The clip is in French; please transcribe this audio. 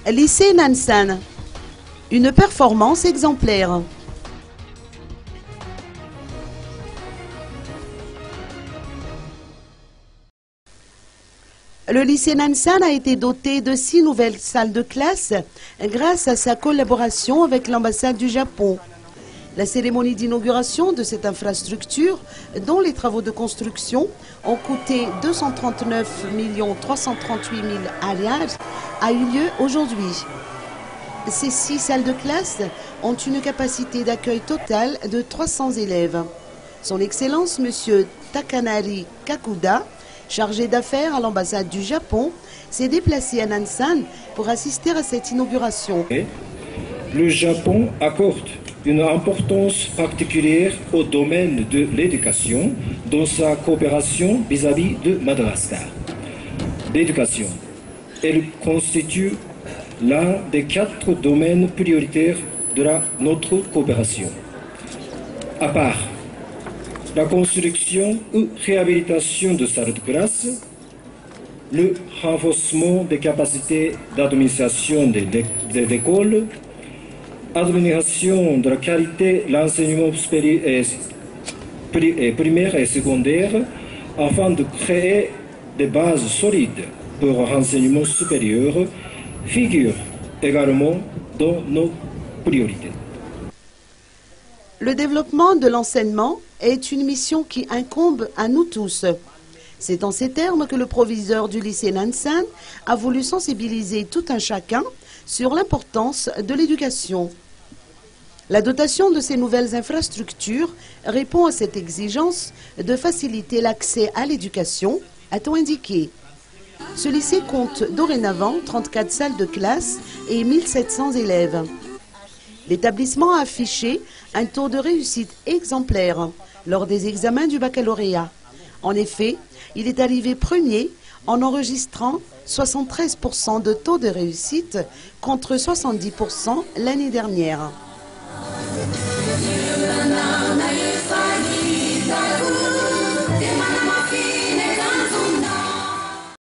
Lycée Nansan, une performance exemplaire. Le lycée Nansan a été doté de 6 nouvelles salles de classe grâce à sa collaboration avec l'ambassade du Japon. La cérémonie d'inauguration de cette infrastructure, dont les travaux de construction ont coûté 239 338 000 alias, a eu lieu aujourd'hui. Ces 6 salles de classe ont une capacité d'accueil totale de 300 élèves. Son Excellence, M. Takanari Kakuda, chargé d'affaires à l'ambassade du Japon, s'est déplacé à Nansan pour assister à cette inauguration. Le Japon accorde une importance particulière au domaine de l'éducation dans sa coopération vis-à-vis de Madagascar. L'éducation, elle constitue l'un des 4 domaines prioritaires de notre coopération. À part la construction ou réhabilitation de salles de classe, le renforcement des capacités d'administration des écoles, amélioration de la qualité de l'enseignement primaire et secondaire afin de créer des bases solides pour l'enseignement supérieur figure également dans nos priorités. Le développement de l'enseignement est une mission qui incombe à nous tous. C'est en ces termes que le proviseur du lycée Nansan a voulu sensibiliser tout un chacun sur l'importance de l'éducation. La dotation de ces nouvelles infrastructures répond à cette exigence de faciliter l'accès à l'éducation, a-t-on indiqué. Ce lycée compte dorénavant 34 salles de classe et 1700 élèves. L'établissement a affiché un taux de réussite exemplaire lors des examens du baccalauréat. En effet, il est arrivé premier en enregistrant 73% de taux de réussite contre 70% l'année dernière.